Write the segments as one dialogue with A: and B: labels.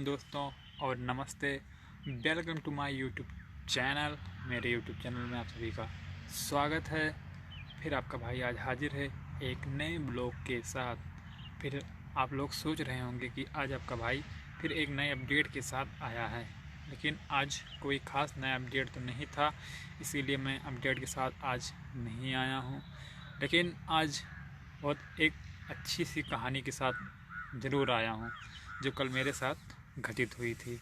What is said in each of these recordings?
A: दोस्तों और नमस्ते। Welcome to my YouTube channel. मेरे यूट्यूब चैनल में आप सभी का स्वागत है। फिर आपका भाई आज हाजिर है एक नए ब्लॉग के साथ। फिर आप लोग सोच रहे होंगे कि आज आपका भाई फिर एक नए अपडेट के साथ आया है, लेकिन आज कोई ख़ास नया अपडेट तो नहीं था, इसीलिए मैं अपडेट के साथ आज नहीं आया हूँ। लेकिन आज बहुत एक अच्छी सी कहानी के साथ ज़रूर आया हूँ, जो कल मेरे साथ घटित हुई थी।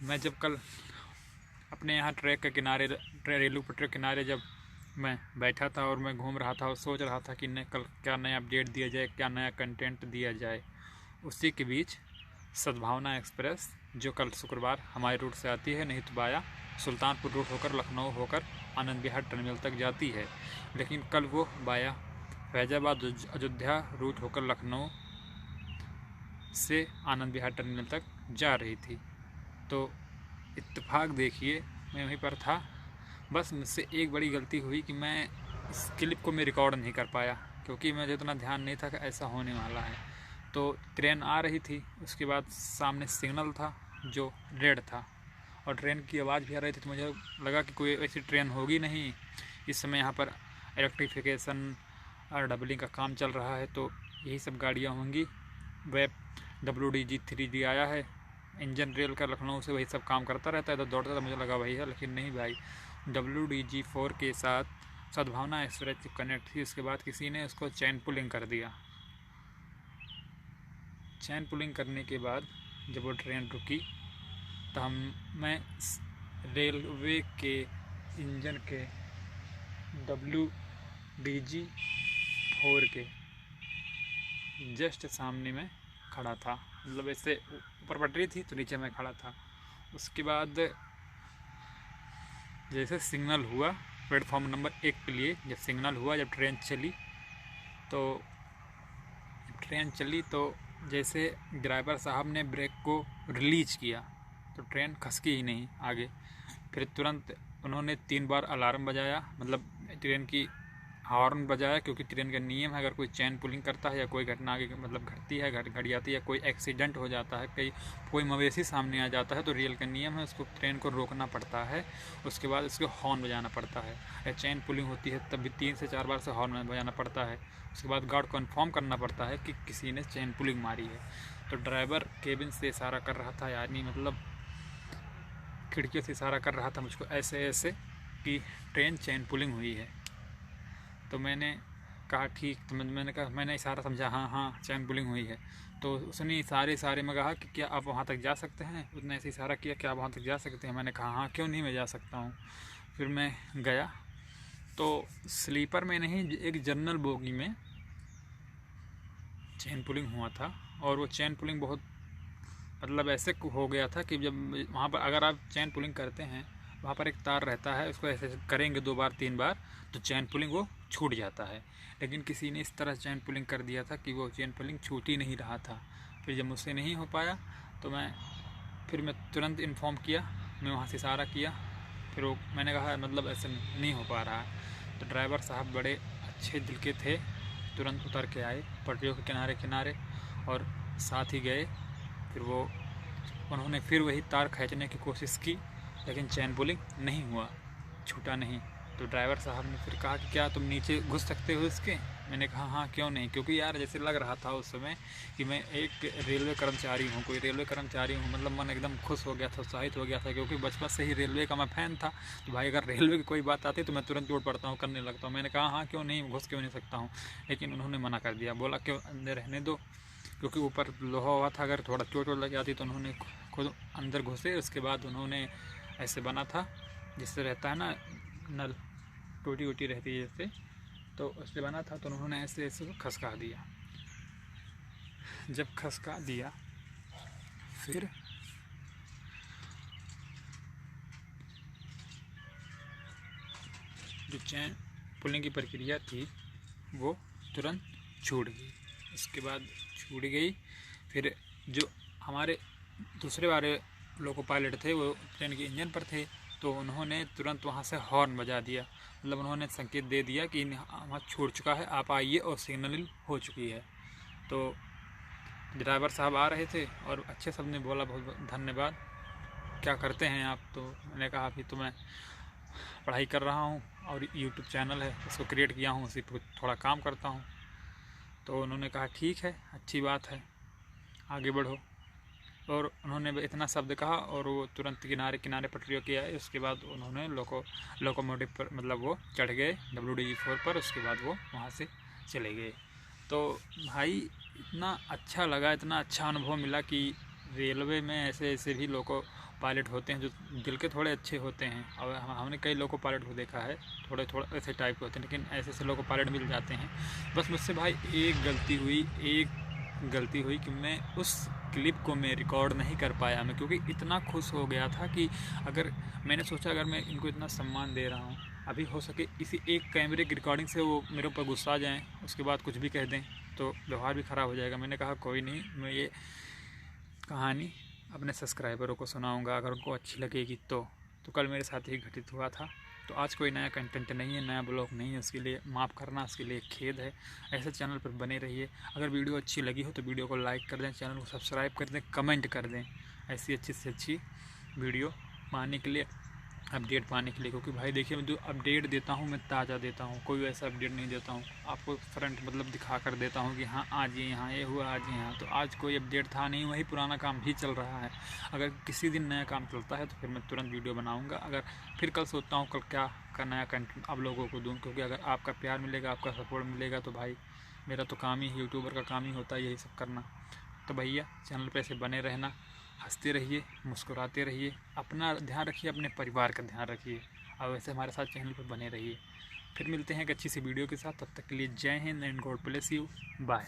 A: मैं जब कल अपने यहाँ ट्रैक के किनारे, रेलवे पटरी के किनारे जब मैं बैठा था और मैं घूम रहा था और सोच रहा था कि कल क्या नया अपडेट दिया जाए, क्या नया कंटेंट दिया जाए, उसी के बीच सद्भावना एक्सप्रेस जो कल शुक्रवार हमारे रूट से आती है, नहीं तो बाया सुल्तानपुर रूट होकर लखनऊ होकर आनंद विहार टर्मिनल तक जाती है, लेकिन कल वो बाया फैजाबाद अयोध्या रूट होकर लखनऊ से आनंद विहार टर्मिनल तक जा रही थी। तो इत्तेफाक देखिए, मैं वहीं पर था। बस मुझसे एक बड़ी गलती हुई कि मैं इस क्लिप को मैं रिकॉर्ड नहीं कर पाया, क्योंकि मुझे इतना ध्यान नहीं था कि ऐसा होने वाला है। तो ट्रेन आ रही थी, उसके बाद सामने सिग्नल था जो रेड था और ट्रेन की आवाज़ भी आ रही थी, तो मुझे लगा कि कोई ऐसी ट्रेन होगी नहीं। इस समय यहाँ पर इलेक्ट्रिफिकेशन और डबलिंग का काम चल रहा है, तो यही सब गाड़ियाँ होंगी। वेब WDG-3D आया है, इंजन रेल का लखनऊ से वही सब काम करता रहता है, तो दौड़ता था, मुझे लगा वही है, लेकिन नहीं भाई, WDG-4 के साथ सद्भावना एक्सप्रेस कनेक्ट थी। उसके बाद किसी ने उसको चैन पुलिंग कर दिया। चैन पुलिंग करने के बाद जब वो ट्रेन रुकी तो मैं रेलवे के इंजन के WDG-4 के जस्ट सामने में खड़ा था। मतलब ऐसे ऊपर पटरी थी तो नीचे मैं खड़ा था। उसके बाद जैसे सिग्नल हुआ प्लेटफॉर्म नंबर 1 के लिए, जब सिग्नल हुआ, जब ट्रेन चली तो जैसे ड्राइवर साहब ने ब्रेक को रिलीज किया तो ट्रेन खसकी ही नहीं आगे। फिर तुरंत उन्होंने 3 बार अलार्म बजाया, मतलब ट्रेन की हॉर्न बजाया, क्योंकि ट्रेन का नियम है, अगर कोई चैन पुलिंग करता है या कोई घटना आगे मतलब घटती है, घट जाती है, कोई एक्सीडेंट हो जाता है, कोई मवेशी सामने आ जाता है, तो रेल का नियम है उसको ट्रेन को रोकना पड़ता है। उसके बाद उसको हॉर्न बजाना पड़ता है। या चैन पुलिंग होती है तब भी 3 से 4 बार से हॉर्न बजाना पड़ता है। उसके बाद गार्ड को इन्फॉर्म करना पड़ता है कि किसी ने चैन पुलिंग मारी है। तो ड्राइवर केबिन से इशारा कर रहा था, यानी मतलब खिड़कियों से इशारा कर रहा था मुझको ऐसे ऐसे कि ट्रेन चैन पुलिंग हुई है। तो मैंने कहा ठीक, तो मैंने कहा, मैंने इशारा समझा, हाँ चैन पुलिंग हुई है। तो उसने इशारे में कहा कि क्या आप वहाँ तक जा सकते हैं। उसने ऐसे इशारा किया, क्या आप वहाँ तक जा सकते हैं। मैंने कहा हाँ, क्यों नहीं, मैं जा सकता हूँ। फिर मैं गया तो स्लीपर में नहीं, एक जनरल बोगी में चैन पुलिंग हुआ था। और वो चैन पुलिंग बहुत मतलब ऐसे हो गया था कि जब वहाँ पर अगर आप चैन पुलिंग करते हैं, वहाँ पर एक तार रहता है, उसको ऐसे करेंगे 2 बार 3 बार तो चैन पुलिंग वो छूट जाता है। लेकिन किसी ने इस तरह चैन पुलिंग कर दिया था कि वो चैन पुलिंग छूट ही नहीं रहा था। फिर जब मुझसे नहीं हो पाया तो मैं तुरंत इन्फॉर्म किया, मैं वहाँ से इशारा किया। फिर वो मैंने कहा मतलब ऐसे नहीं हो पा रहा है। तो ड्राइवर साहब बड़े अच्छे दिल के थे, तुरंत उतर के आए पटरियों के किनारे और साथ ही गए। फिर उन्होंने फिर वही तार खींचने की कोशिश की, लेकिन चैन पुलिंग नहीं हुआ, छूटा नहीं। तो ड्राइवर साहब ने फिर कहा कि क्या तुम नीचे घुस सकते हो इसके। मैंने कहा हाँ, क्यों नहीं, क्योंकि यार जैसे लग रहा था उस समय कि मैं एक रेलवे कर्मचारी हूँ, कोई रेलवे कर्मचारी हूँ। मतलब मन एकदम खुश हो गया था, उत्साहित हो गया था, क्योंकि बचपन से ही रेलवे का मैं फ़ैन था। तो भाई अगर रेलवे की कोई बात आती तो मैं तुरंत जुड़ पड़ता हूँ, करने लगता हूँ। मैंने कहा हाँ, क्यों नहीं, घुस क्यों नहीं सकता हूँ। लेकिन उन्होंने मना कर दिया, बोला क्यों, अंदर रहने दो, क्योंकि ऊपर लोहा हुआ था, अगर थोड़ा चोट लग जाती तो उन्होंने खुद अंदर घुसे। उसके बाद उन्होंने ऐसे बना था जिससे रहता है ना, नल टूटी रहती है जैसे, तो उससे बना था, तो उन्होंने ऐसे खसका दिया। जब खसका दिया फिर जो चैन पुलिंग की प्रक्रिया थी वो तुरंत छूट गई। उसके बाद छूट गई, फिर जो हमारे दूसरे वाले लोको पायलट थे वो ट्रेन के इंजन पर थे, तो उन्होंने तुरंत वहाँ से हॉर्न बजा दिया। मतलब उन्होंने संकेत दे दिया कि वहाँ छूट चुका है, आप आइए, और सिग्नलिंग हो चुकी है। तो ड्राइवर साहब आ रहे थे और अच्छे सब ने बोला बहुत बहुत धन्यवाद, क्या करते हैं आप? तो मैंने कहा कि तो मैं पढ़ाई कर रहा हूँ और यूट्यूब चैनल है उसको क्रिएट किया हूँ, उसी पर थोड़ा काम करता हूँ। तो उन्होंने कहा ठीक है, अच्छी बात है, आगे बढ़ो। और उन्होंने इतना शब्द कहा और वो तुरंत किनारे किनारे पटरियों के आए। उसके बाद उन्होंने लोकोमोटिव पर मतलब वो चढ़ गए WD-4 पर। उसके बाद वो वहाँ से चले गए। तो भाई इतना अच्छा लगा, इतना अच्छा अनुभव मिला कि रेलवे में ऐसे ऐसे भी लोको पायलट होते हैं जो दिल के थोड़े अच्छे होते हैं। और हमने कई लोको पायलट को देखा है, थोड़े थोड़े ऐसे टाइप के होते हैं, लेकिन ऐसे ऐसे लोको पायलट मिल जाते हैं। बस मुझसे भाई एक गलती हुई कि मैं उस क्लिप को मैं रिकॉर्ड नहीं कर पाया मैं, क्योंकि इतना खुश हो गया था कि अगर मैंने सोचा अगर मैं इनको इतना सम्मान दे रहा हूँ, अभी हो सके इसी एक कैमरे की रिकॉर्डिंग से वो मेरे ऊपर गुस्सा आ जाएँ, उसके बाद कुछ भी कह दें तो व्यवहार भी ख़राब हो जाएगा। मैंने कहा कोई नहीं, मैं ये कहानी अपने सब्सक्राइबरों को सुनाऊंगा, अगर उनको अच्छी लगेगी तो कल मेरे साथ ही घटित हुआ था। तो आज कोई नया कंटेंट नहीं है, नया ब्लॉग नहीं है, उसके लिए माफ़ करना, उसके लिए खेद है। ऐसे चैनल पर बने रहिए। अगर वीडियो अच्छी लगी हो तो वीडियो को लाइक कर दें, चैनल को सब्सक्राइब कर दें, कमेंट कर दें ऐसी अच्छी से अच्छी वीडियो पाने के लिए, अपडेट पाने के लिए। क्योंकि भाई देखिए, मैं जो अपडेट देता हूँ मैं ताज़ा देता हूँ, कोई वैसा अपडेट नहीं देता हूँ आपको फ्रंट मतलब दिखा कर देता हूँ कि हाँ आज ये यहाँ ये हुआ, आज यहाँ। तो आज कोई अपडेट था नहीं, वही पुराना काम भी चल रहा है। अगर किसी दिन नया काम चलता है तो फिर मैं तुरंत वीडियो बनाऊँगा। अगर फिर कल सोचता हूँ कल क्या का नया कंटेंट आप लोगों को दूँ, क्योंकि अगर आपका प्यार मिलेगा, आपका सपोर्ट मिलेगा तो भाई मेरा तो काम ही यूट्यूबर का काम ही होता है यही सब करना। तो भैया चैनल पे ऐसे बने रहना, हंसते रहिए, मुस्कुराते रहिए, अपना ध्यान रखिए, अपने परिवार का ध्यान रखिए और वैसे हमारे साथ चैनल पर बने रहिए। फिर मिलते हैं एक अच्छी सी वीडियो के साथ, तब तक के लिए जय हिंद and God bless you, bye.